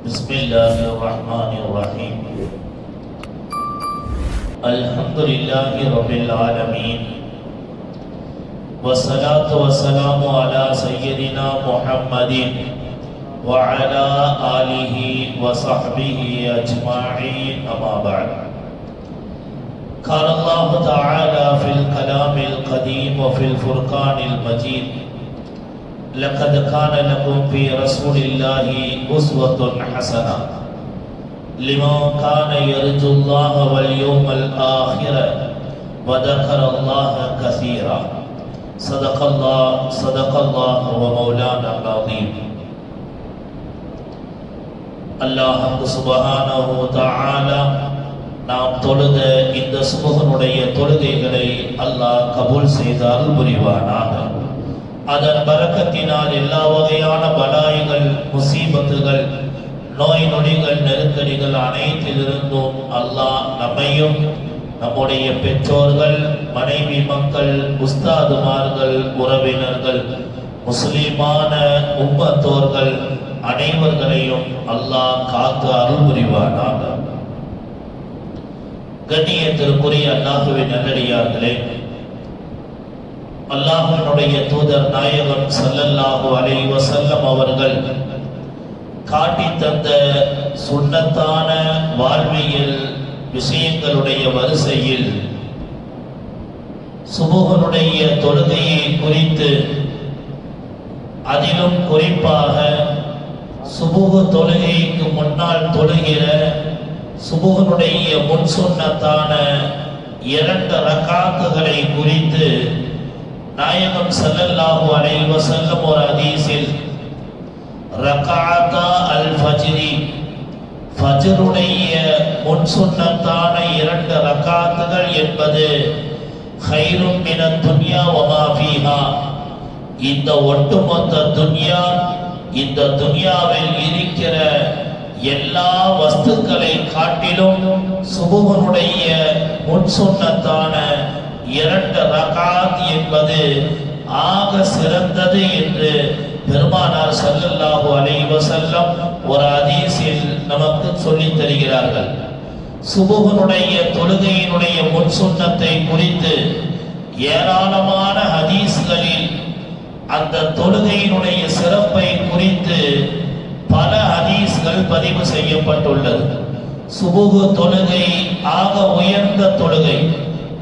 بسم الله الرحمن الرحيم الحمد لله رب العالمين والصلاة والسلام على سيدنا محمد وعلى آله وصحبه أجمعين أما بعد قال الله تعالى في الكلام القديم وفي الفرقان المجيد لقد كان لكم في رسول الله أسوة حسنة لمن كان يرجو الله واليوم الآخر وذكر الله كثيرا صدق الله ومولانا العظيم. அல்லாஹ் சுப்ஹானஹு வ தஆலா நாம் தொழுத இந்த சுபஹனுடைய தொழுகைகளை அல்லாஹ் கபூல் செய்து அருள் புரிவானாக. அதன் பரக்கத்தினால் எல்லா வகையான பலாய்கள், முசீபத்துகள், நோய் நொடிகள், நெருக்கடிகள் அனைத்திலிருந்தும் அல்லாஹ் நம்மையும் நம்முடைய பெற்றோர்கள், மனைவி, மக்கள், உஸ்தாதுமார்கள், உறவினர்கள், முஸ்லிமான உம்மத்தோர்கள் அனைவர்களையும் அல்லாஹ் காத்து அருள் புரிவானாக. கண்ணியத்திற்குரிய அல்லாஹ்வின் நல்லடியார்களே, அல்லாஹ்வினுடைய தூதர் நாயகம் ஸல்லல்லாஹு அலைஹி வஸல்லம் அவர்கள் காட்டி தந்த சுன்னத்தான வாழ்வியல் விஷயங்களுடைய வரிசையில் சுபஹனுடைய தொழுகையை குறித்து, அதிலும் குறிப்பாக சுபஹ் தொழுகைக்கு முன்னால் தொழுகிற சுபஹனுடைய முன் சுன்னத்தான 2 ரக்காத்துகளை குறித்து நாயகம் ஸல்லல்லாஹு அலைஹி வஸல்லம் ஒரு ஹதீஸில் ரகாஅத்தா அல் ஃபஜ்ரி, ஃபஜ்ருடைய முன் சுன்னத்தான 2 ரகாத்துகள் என்பது கைரும் மினத் துன்யா வ மா ஃபீஹா, இந்த ஒட்டுமொத்த துன்யா, இந்த துன்யாவில் இருக்கிற எல்லா வஸ்துக்களை காட்டிலும் சுபஹனுடைய முன் சுன்னத்தான 2 ரகாத் என்பது ஆக சிறந்தது என்று பெருமானார் ஸல்லல்லாஹு அலைஹி வஸல்லம் ஒரு ஹதீஸில் நமக்கு சொல்லித் தருகிறார்கள். சுபஹனுடைய தொழுகையினுடைய முன் சுன்னத்தை குறித்து ஏராளமான ஹதீஸ்களில் அந்த தொழுகையினுடைய சிறப்பை குறித்து பல ஹதீஸ்கள் பதிவு செய்யப்பட்டுள்ளது. சுபஹ் தொழுகை ஆக உயர்ந்த தொழுகை.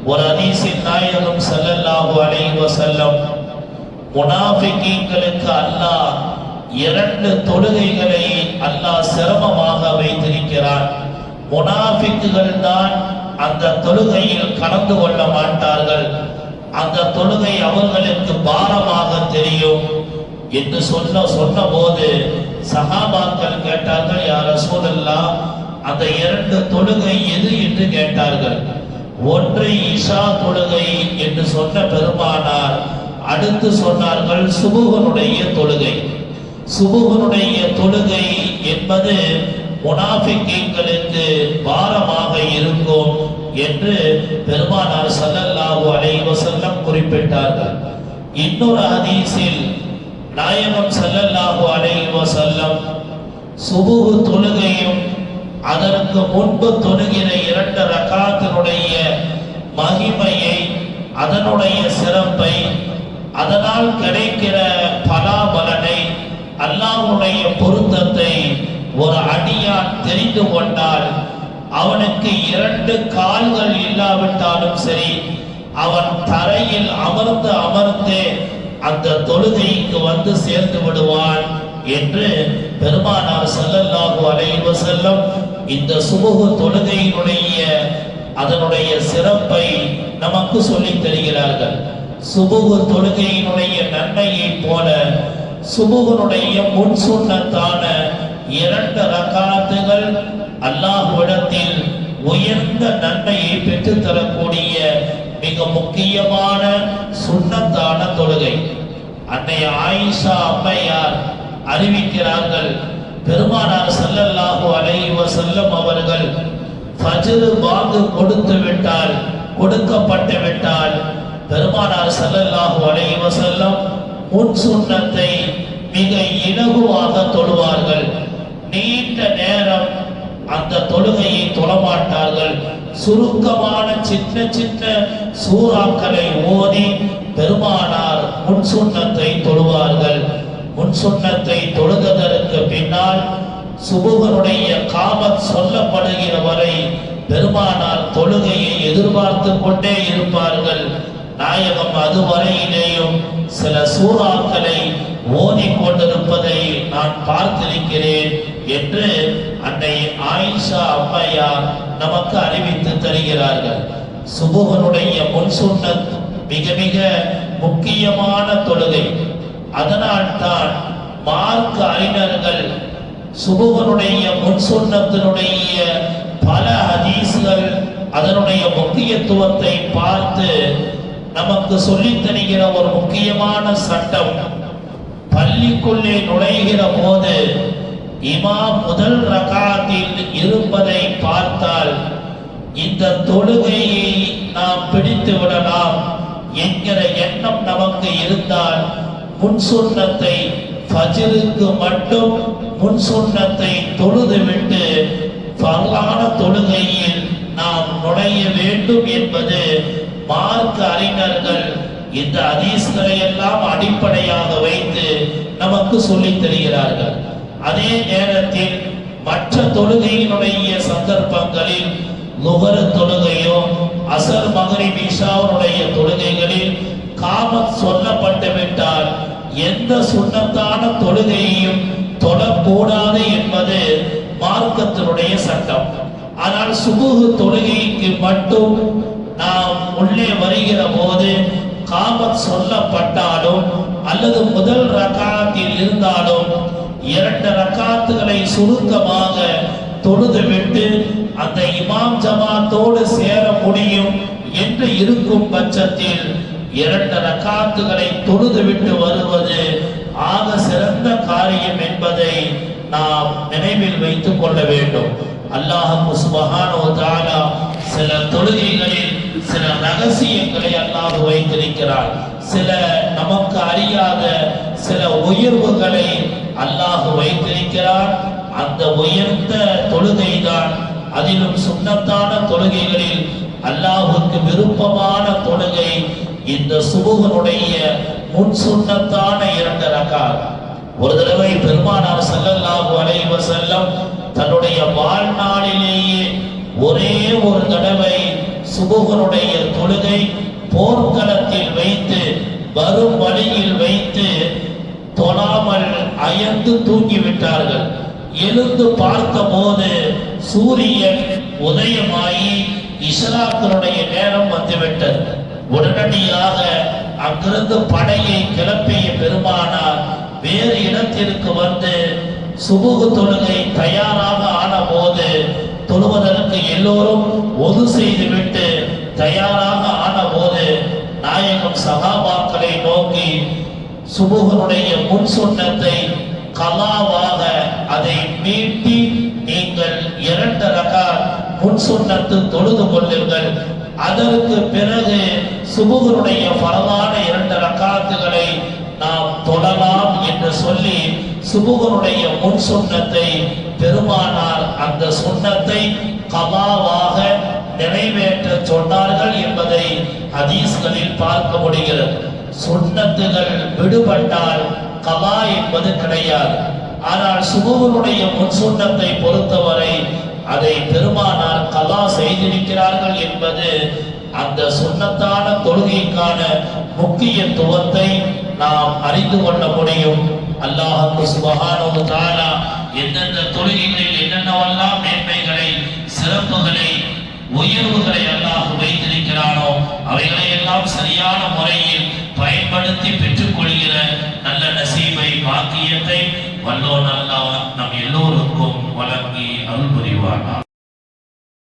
ஒரு ஹதீஸில் நாயகம் ஸல்லல்லாஹு அலைஹி வஸல்லம் முனாஃபிகீன்களுக்கு அல்லாஹ் 2 தொழுகைகளை அல்லாஹ் சிரமமாக வைத்திருக்கிறான். முனாஃபிக்குகள் தான் அந்த தொழுகையில் கலந்து கொள்ள மாட்டார்கள், அந்த தொழுகை அவர்களுக்கு பாரமாக தெரியும் என்று சொன்ன போது சஹாபாக்கள் கேட்டார்கள், யா ரசூலல்லாஹ், அந்த 2 தொழுகை எது என்று கேட்டார்கள். ஒன்று இஷா தொழுகை என்று சொன்ன பெருமானார் அடுத்து சொன்னார்கள் சுபஹனுடைய தொழுகை. சுபஹனுடைய தொழுகை என்பது முனாஃபிகீன்களுக்கு பாரமாக இருக்கும் என்று பெருமானார் ஸல்லல்லாஹு அலைஹி வஸல்லம் குறிப்பிட்டார்கள். இன்னொரு ஹதீஸில் நாயகம் ஸல்லல்லாஹு அலைஹி வஸல்லம் சுபஹ் தொழுகையும் அதற்கு முன்பு தொழுகிற 2 ரகாத்தினுடைய மகிமையை, அதனுடைய சிறப்பை, அதனால் கிடைக்கிற பலாபலனை, அல்லாஹ்வுடைய பொருத்தத்தை ஒரு அடியான் தெரிந்து கொண்டால் அவனுக்கு 2 கால்கள் இல்லாவிட்டாலும் சரி, அவன் தரையில் அமர்ந்து அந்த தொழுகைக்கு வந்து சேர்ந்து விடுவான் என்று பெருமானார் ஸல்லல்லாஹு அலைஹி வஸல்லம் இந்த சுபஹ் தொழுகையினுடைய அதனுடைய சிறப்பை நமக்கு சொல்லித் தருகிறார்கள். சுபஹ் தொழுகையினுடைய நன்மையை போல சுபஹனுடைய முன் சுன்னத்தான 2 ரகாத்துகள் அல்லாஹ்விடத்தில் உயர்ந்த நன்மையை பெற்றுத் தரக்கூடிய மிக முக்கியமான சுன்னத்தான தொழுகை. அன்னை ஆயிஷா அம்மையார் அறிவிக்கிறார்கள், பெருமானார் ஸல்லல்லாஹு அலைஹி வஸல்லம் அவர்கள் ஃபஜ்ர் வாங்கு கொடுக்கப்பட்டு விட்டால் பெருமானார் ஸல்லல்லாஹு அலைஹி வஸல்லம் முன் சுன்னத்தை மிக இலகுவாக தொழுவார்கள். நீண்ட அந்த தொழுகையை தொழமாட்டார்கள். சுருக்கமான சின்ன சின்ன சூறாக்களை ஓதி பெருமானார் முன் சுன்னத்தை தொழுவார்கள். முன் சுன்னத்தை தொழுததற்கு பின்னால் சுபுகனுடைய காமத் சொல்லப்படுகிற வரை பெருமானார் தொழுகையை எதிர்பார்த்து கொண்டே இருப்பார்கள். நாயகம் அதுவரையிலேயும் சில சூறாக்களை ஓதிக்கொண்டிருப்பதை நான் பார்த்திருக்கிறேன் என்று அன்னை ஆயிஷா அம்மையார் நமக்கு அறிவித்து தருகிறார்கள். சுபுகனுடைய முன் சுன்னத் மிக மிக முக்கியமான தொழுகை. அதனால்தான் மார்க்க அறிஞர்கள் சுபுகனுடைய முன் சுன்னத்தினுடைய பல ஹதீஸ்கள் அதனுடைய முக்கியத்துவத்தை பார்த்து நமக்கு சொல்லித் தருகிற ஒரு முக்கியமான சட்டம், பள்ளிக்குள்ளே நுழைகிற போது இமாம் முதல் ரகாத்தில் இருப்பதை பார்த்தால் இந்த தொழுகையை நாம் பிடித்து விடலாம் என்கிற எண்ணம் நமக்கு இருந்தால் முன் சுன்னத்தை ஃபஜ்ருக்கு மட்டும் முன் சுன்னத்தை தொழுதுவிட்டு ஃபர்லான தொழுகையில் நாம் நுழைய வேண்டும் என்பது மார்க்க அறிஞர்கள் இந்த ஹதீஸ்களை எல்லாம் அடிப்படையாக வைத்து நமக்கு சொல்லித் தருகிறார்கள். அதே நேரத்தில் மற்ற தொழுகையினுடைய சந்தர்ப்பங்களில் லுஹர் தொழுகையோ அசர் மக்ரிப் இஷாவுடைய தொழுகைகளில் காமத் சொல்லப்பட்டு விட்டால் எந்த சுன்னத்தான தொழுகையையும் தொழக்கூடாது என்பது மார்க்கத்தினுடைய சட்டம். ஆனால் சுபுஹ் தொழுகைக்கு மட்டும் நாம் உள்ளே வருகிற போது காமத் சொல்லப்பட்டாலும் அல்லது முதல் ரகாத்தில் இருந்தாலும் 2 ரகாத்துகளை சுருக்கமாக தொழுதுவிட்டு அந்த இமாம் ஜமாத்தோடு சேர முடியும் என்று இருக்கும் பட்சத்தில் 2 ரகாத்துகளை தொழுதுவிட்டு வருவது ஆக சிறந்த காரியம் என்பதை நாம் நினைவில் வைத்துக் கொள்ள வேண்டும். அல்லாஹ் சுப்ஹானஹு வ தஆலா சில தொழுகைகளில் சில ரகசியங்களை அல்லாஹ் வைத்திருக்கிறார். சில நமக்கு அறியாத சில உயர்வுகளை அல்லாஹ் வைத்திருக்கிறார். அந்த உயர்ந்த தொழுகைதான், அதிலும் சுன்னத்தான தொழுகைகளில் அல்லாஹ்வுக்கு விருப்பமான தொழுகை இந்த சுபுகனுடைய முன் சுன்னத்தான 2 ரகாத். ஒரு தடவை பெருமானார் ஸல்லல்லாஹு அலைஹி வஸல்லம் தன்னுடைய வாழ்நாளிலேயே ஒரே ஒரு தடவை சுபுகனுடைய தொழுகை போர்க்களத்தில் வைத்து வரும் வழியில் வைத்து தொழாமல் அயர்ந்து தூங்கிவிட்டார்கள். எழுந்து பார்த்த போது சூரியன் உதயமாகி இஸ்ராத்தினுடைய நேரம் வந்துவிட்டது. உடனடியாக அங்கிருந்து படையை கிளப்பிய பெருமானார் வேறு இடத்திற்கு வந்து சுபுகு தொழுகை தயாராக ஆன போது தொழுவதற்கு எல்லோரும் ஒது செய்துவிட்டு தயாராக ஆன போது நாயகம் சகாபாக்களை நோக்கி சுபுகனுடைய முன் சுன்னத்தை கலாவாக அதை மீட்டி நீங்கள் 2 ரகாத் முன் சுன்னத்து தொழுது கொள்ளுங்கள், அதற்கு பிறகு சுபுகனுடைய ஃபர்லான 2 ரகாத்துகளை நாம் தொழலாம் என்று சொல்லி சுபுகனுடைய முன் சுன்னத்தை பெருமானார் அந்த சுன்னத்தை கலாவாக நிறைவேற்ற சொன்னார்கள் என்பதை ஹதீஸ்களில் பார்க்க முடிகிறது. சுன்னத்துகள் விடுபட்டால் கலா என்பது கிடையாது. ஆனால் சுபுகனுடைய முன் சுன்னத்தை பொறுத்தவரை அதை பெருமானார் கலா செய்திருக்கிறார்கள் என்பது அந்த சுன்னத்தான தொழுகைக்கான முக்கியத்துவத்தை நாம் அறிந்து கொள்ள முடியும். அல்லாஹ் சுப்ஹானஹு வ தஆலா எந்தெந்த தொழுகைகளில் என்னென்னவெல்லாம் மேன்மைகளை, சிறப்புகளை, உயர்வுகளை அல்லாஹ் வைத்திருக்கிறானோ அவைகளை எல்லாம் சரியான முறையில் பயன்படுத்தி பெற்றுக்கொள்கிற நல்ல நசீபை, பாக்கியத்தை வல்லோன் அல்லாஹ் நம் எல்லோருக்கும் வழங்கி அருள் புரிவானார்.